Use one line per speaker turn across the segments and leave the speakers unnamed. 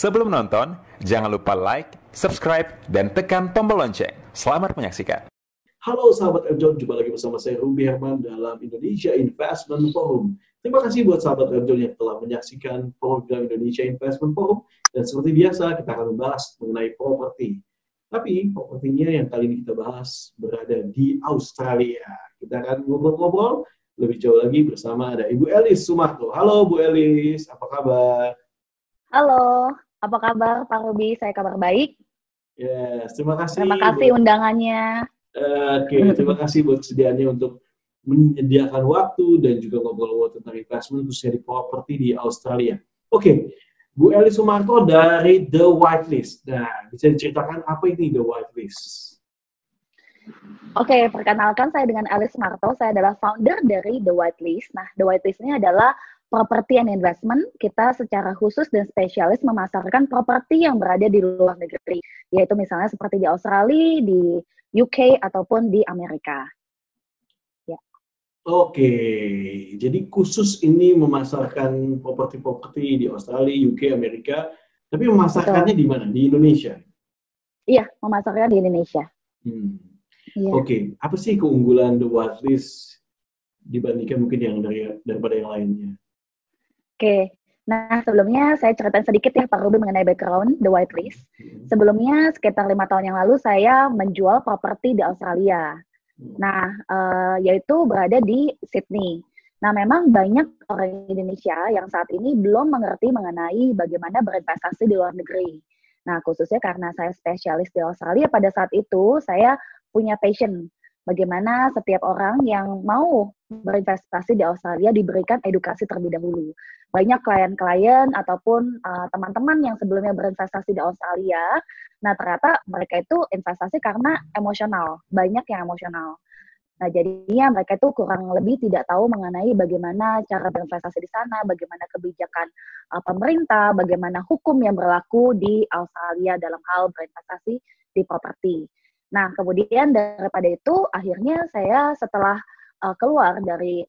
Sebelum nonton, jangan lupa like, subscribe, dan tekan tombol lonceng. Selamat menyaksikan.
Halo sahabat Erjon, jumpa lagi bersama saya Ruby Herman dalam Indonesia Investment Forum. Terima kasih buat sahabat Erjon yang telah menyaksikan program Indonesia Investment Forum. Dan seperti biasa, kita akan membahas mengenai properti. Tapi propertinya yang kali ini kita bahas berada di Australia. Kita akan ngobrol-ngobrol lebih jauh lagi bersama ada Ibu Elis Sumarto. Halo Bu Elis, apa kabar?
Halo, apa kabar Pak Ruby? Saya kabar baik.
Yes, terima kasih.
Terima kasih undangannya.
Terima kasih buat kesediaannya untuk menyediakan waktu dan juga ngobrol-ngobrol tentang investment khususnya di properti di Australia. Bu Elis Sumarto dari The Whitelist. Nah, bisa diceritakan apa ini The Whitelist?
Perkenalkan saya dengan Elis Sumarto. Saya adalah founder dari The Whitelist. Nah, The Whitelist ini adalah property and investment. Kita secara khusus dan spesialis memasarkan properti yang berada di luar negeri, yaitu misalnya seperti di Australia, di UK, ataupun di Amerika.
Jadi khusus ini memasarkan properti-properti di Australia, UK, Amerika, tapi memasarkannya di mana? Di Indonesia?
Iya, memasarkan di Indonesia.
Apa sih keunggulan The Whitelist dibandingkan mungkin yang daripada yang lainnya?
Nah sebelumnya saya ceritain sedikit ya Pak Ruby mengenai background The Whitelist. Sebelumnya sekitar 5 tahun yang lalu saya menjual properti di Australia. Nah, yaitu berada di Sydney. Nah, memang banyak orang Indonesia yang saat ini belum mengerti mengenai bagaimana berinvestasi di luar negeri. Nah, khususnya karena saya spesialis di Australia pada saat itu, saya punya passion bagaimana setiap orang yang mau berinvestasi di Australia diberikan edukasi terlebih dahulu. Banyak klien-klien ataupun teman-teman yang sebelumnya berinvestasi di Australia, nah ternyata mereka itu investasi karena emosional, banyak yang emosional. Nah jadinya mereka itu kurang lebih tidak tahu mengenai bagaimana cara berinvestasi di sana, bagaimana kebijakan pemerintah, bagaimana hukum yang berlaku di Australia dalam hal berinvestasi di properti. Nah, kemudian daripada itu, akhirnya saya setelah keluar dari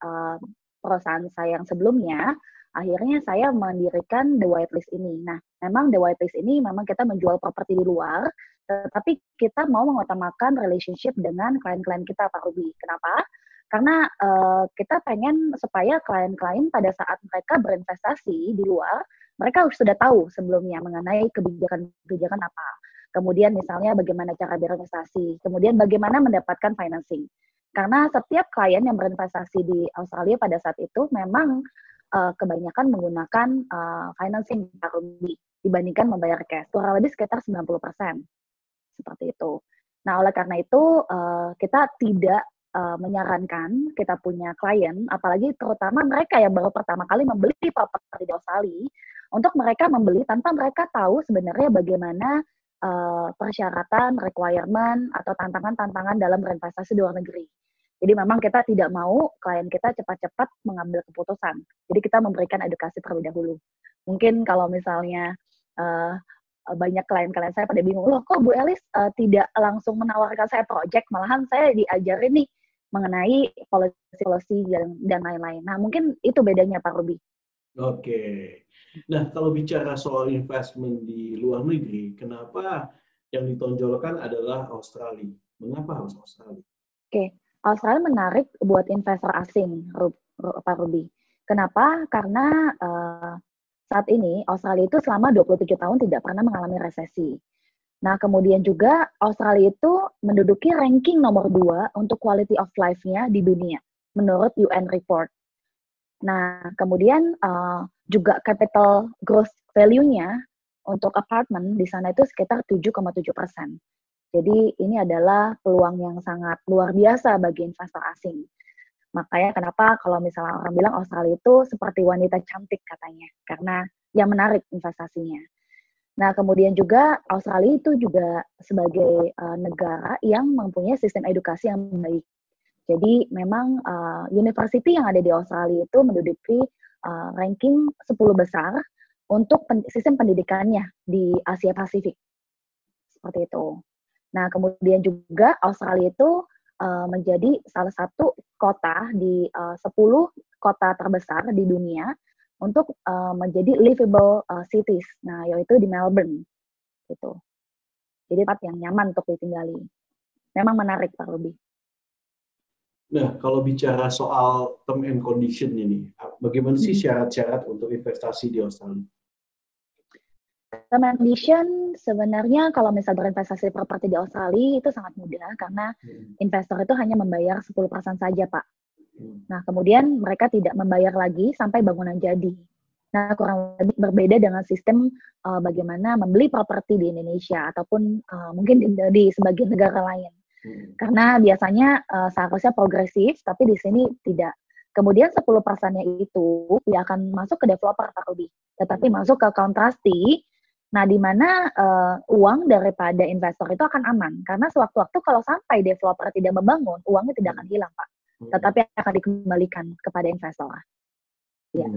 perusahaan saya yang sebelumnya, akhirnya saya mendirikan The Whitelist ini. Nah, memang The Whitelist ini memang kita menjual properti di luar, tetapi kita mau mengutamakan relationship dengan klien-klien kita, Pak Ruby. Kenapa? Karena kita pengen supaya klien-klien pada saat mereka berinvestasi di luar, mereka sudah tahu sebelumnya mengenai kebijakan apa. Kemudian misalnya bagaimana cara berinvestasi, kemudian bagaimana mendapatkan financing. Karena setiap klien yang berinvestasi di Australia pada saat itu memang kebanyakan menggunakan financing dibandingkan membayar cash. Kurang lebih sekitar 90%. Seperti itu. Nah, oleh karena itu kita tidak menyarankan kita punya klien, apalagi terutama mereka yang baru pertama kali membeli properti di Australia, untuk mereka membeli tanpa mereka tahu sebenarnya bagaimana persyaratan, requirement, atau tantangan-tantangan dalam berinvestasi di luar negeri. Jadi memang kita tidak mau klien kita cepat-cepat mengambil keputusan. Jadi kita memberikan edukasi terlebih dahulu. Mungkin kalau misalnya banyak klien-klien saya pada bingung, loh kok Bu Elis tidak langsung menawarkan saya project, malahan saya diajarin nih mengenai policy dan lain-lain. Nah mungkin itu bedanya Pak Ruby.
Nah, kalau bicara soal investment di luar negeri, kenapa yang ditonjolkan adalah Australia? Mengapa harus Australia?
Australia menarik buat investor asing, Pak Ruby. Kenapa? Karena saat ini Australia itu selama 27 tahun tidak pernah mengalami resesi. Nah, kemudian juga Australia itu menduduki ranking nomor 2 untuk quality of life-nya di dunia, menurut UN Report. Nah, kemudian juga capital growth value-nya untuk apartemen di sana itu sekitar 7,7%. Jadi ini adalah peluang yang sangat luar biasa bagi investor asing. Makanya kenapa kalau misalnya orang bilang Australia itu seperti wanita cantik katanya, karena yang menarik investasinya. Nah, kemudian juga Australia itu juga sebagai negara yang mempunyai sistem edukasi yang baik. Jadi memang university yang ada di Australia itu menduduki ranking 10 besar untuk sistem pendidikannya di Asia Pasifik. Seperti itu. Nah, kemudian juga Australia itu menjadi salah satu kota di 10 kota terbesar di dunia untuk menjadi livable cities. Nah, yaitu di Melbourne gitu. Jadi tempat yang nyaman untuk ditinggali. Memang menarik Pak Ruby.
Nah, kalau bicara soal term and condition ini, bagaimana sih syarat-syarat untuk investasi di Australia?
Term and condition sebenarnya kalau misal berinvestasi di properti di Australia itu sangat mudah karena investor itu hanya membayar 10% saja, Pak. Nah, kemudian mereka tidak membayar lagi sampai bangunan jadi. Nah, kurang lebih berbeda dengan sistem bagaimana membeli properti di Indonesia ataupun mungkin di sebagian negara lain. Karena biasanya seharusnya progresif, tapi di sini tidak. Kemudian 10%-nya itu dia akan masuk ke developer, Pak Ruby. Tetapi masuk ke kontrasti, nah di mana uang daripada investor itu akan aman. Karena sewaktu-waktu kalau sampai developer tidak membangun, uangnya tidak akan hilang, Pak. Tetapi akan dikembalikan kepada investor. Ya.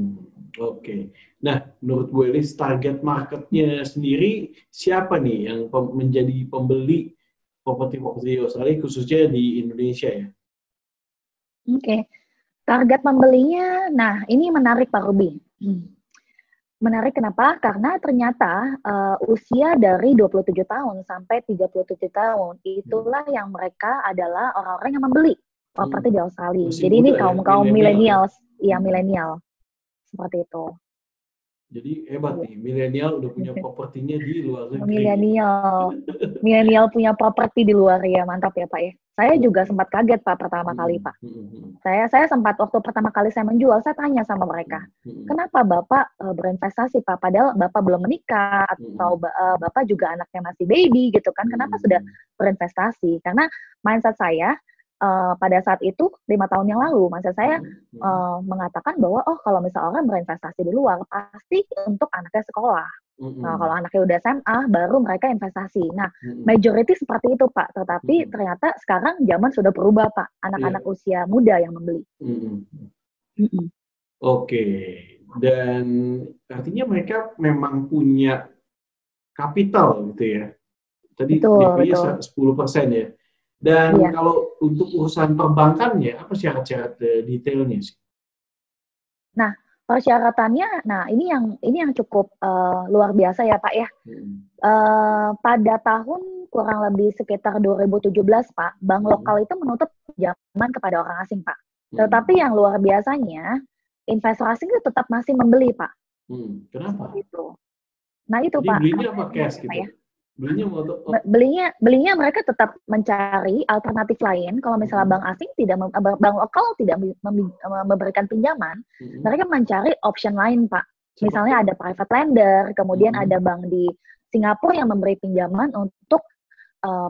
Oke. Nah, menurut Bu Elis, target marketnya sendiri siapa nih yang menjadi pembeli properti-properti di Australia, khususnya di Indonesia ya?
Oke. Target pembelinya, nah ini menarik Pak Ruby. Menarik kenapa? Karena ternyata usia dari 27 tahun sampai 37 tahun, itulah yang mereka adalah orang-orang yang membeli properti di Australia.
Masih
Jadi
muda
ini kaum milenial, ya milenial. Seperti itu.
Jadi hebat nih, milenial udah punya propertinya di luar negeri.
Milenial punya properti di luar ya, mantap ya Pak ya. Saya juga sempat kaget Pak pertama kali Pak. Saya sempat waktu pertama kali saya menjual, saya tanya sama mereka, kenapa Bapak berinvestasi Pak? Padahal Bapak belum menikah atau Bapak juga anaknya masih baby gitu kan? Kenapa sudah berinvestasi? Karena mindset saya pada saat itu 5 tahun yang lalu, mindset saya mengatakan bahwa kalau misal orang berinvestasi di luar pasti untuk anaknya sekolah. Nah, kalau anaknya udah SMA, baru mereka investasi. Nah, majority seperti itu, Pak. Tetapi ternyata sekarang zaman sudah berubah, Pak. Anak-anak usia muda yang membeli.
Oke. Dan artinya mereka memang punya kapital gitu ya. Tadi DP-nya 10% ya. Dan kalau untuk urusan perbankannya, apa syarat-syarat detailnya sih?
Nah, persyaratannya, nah ini yang cukup luar biasa ya Pak ya. Pada tahun kurang lebih sekitar 2017 Pak, bank lokal itu menutup pinjaman kepada orang asing Pak. Tetapi yang luar biasanya, investor asing itu tetap masih membeli Pak.
Kenapa?
Itu. Nah itu
jadi
Pak.
Belinya apa cash gitu?
Ya?
Belinya
mereka tetap mencari alternatif lain. Kalau misalnya bank asing bank lokal tidak memberikan pinjaman, mereka mencari option lain, Pak. Misalnya ada private lender, kemudian ada bank di Singapura yang memberi pinjaman untuk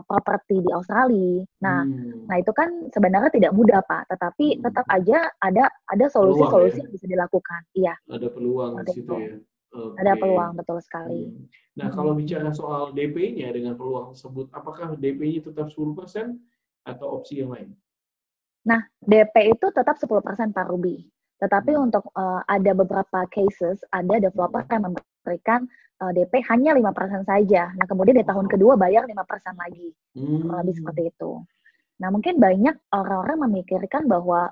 properti di Australia. Nah itu kan sebenarnya tidak mudah, Pak. Tetapi tetap aja ada solusi-solusi yang bisa dilakukan. Iya.
Ada peluang di situ ya.
Okay. Ada peluang, betul sekali.
Nah, kalau bicara soal DP-nya dengan peluang tersebut, apakah DP-nya tetap 10% atau opsi yang lain?
Nah, DP itu tetap 10% Pak Ruby. Tetapi untuk ada beberapa cases, ada developer yang memberikan DP hanya 5% saja. Nah, kemudian di tahun kedua bayar 5% lagi. Lebih seperti itu. Nah, mungkin banyak orang-orang memikirkan bahwa,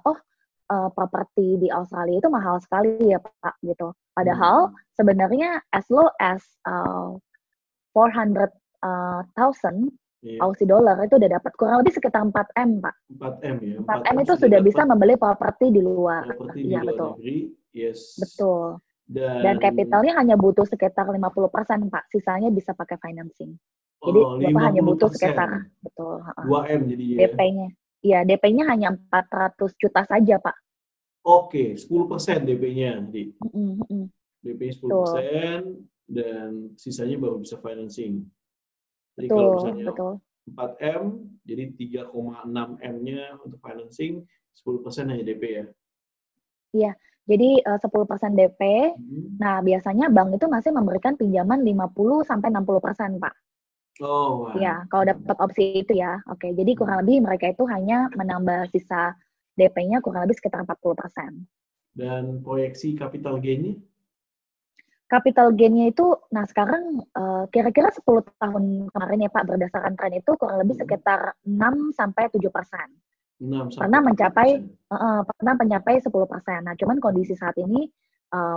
properti di Australia itu mahal sekali ya Pak, gitu. Padahal sebenarnya as low as 400,000 Aussie dollar itu udah dapat kurang lebih sekitar 4M Pak.
4M ya.
4M itu sudah bisa membeli properti di luar.
Iya betul.
Negeri, yes. Betul. Dan capitalnya hanya butuh sekitar 50% Pak. Sisanya bisa pakai financing. Jadi Bapak hanya butuh sekitar
2M jadi ya.
DP-nya. Iya, DP-nya hanya 400 juta saja, Pak.
Oke, 10% DP-nya, Di. DP-nya 10% dan sisanya baru bisa financing. Jadi kalau misalnya 4M, jadi 3,6M-nya untuk financing, 10% hanya DP ya?
Iya, jadi 10% DP. Nah, biasanya bank itu masih memberikan pinjaman 50-60%, Pak.
Oh, wow.
Ya, kalau dapat opsi itu ya. Oke, jadi kurang lebih mereka itu hanya menambah sisa DP-nya kurang lebih sekitar 40%.
Dan proyeksi capital gain-nya?
Capital gain-nya itu, nah sekarang kira-kira 10 tahun kemarin ya Pak, berdasarkan tren itu kurang lebih sekitar 6-7%. Pernah mencapai 10%. Nah, cuman kondisi saat ini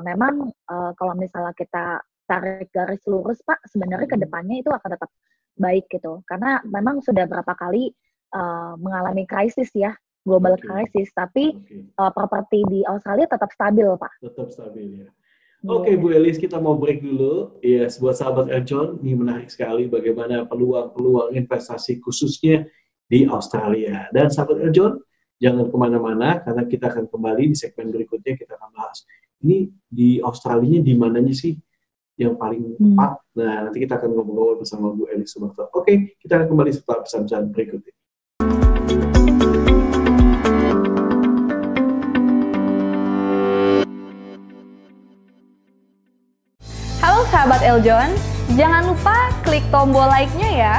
memang kalau misalnya kita tarik garis lurus Pak, sebenarnya ke depannya itu akan tetap baik gitu. Karena memang sudah berapa kali mengalami krisis ya, global krisis, tapi properti di Australia tetap stabil Pak.
Tetap stabil ya. Oke, Bu Elis, kita mau break dulu. Ya, buat sahabat Eljon, ini menarik sekali bagaimana peluang-peluang investasi khususnya di Australia. Dan sahabat Eljon, jangan kemana-mana, karena kita akan kembali di segmen berikutnya, kita akan bahas. Ini di Australia di mananya sih yang paling tepat? Nah, nanti kita akan ngobrol bersama Bu Elis Sumarto. Oke, kita akan kembali setelah pesan-pesan berikut ini.
Halo sahabat Eljon, jangan lupa klik tombol like-nya ya,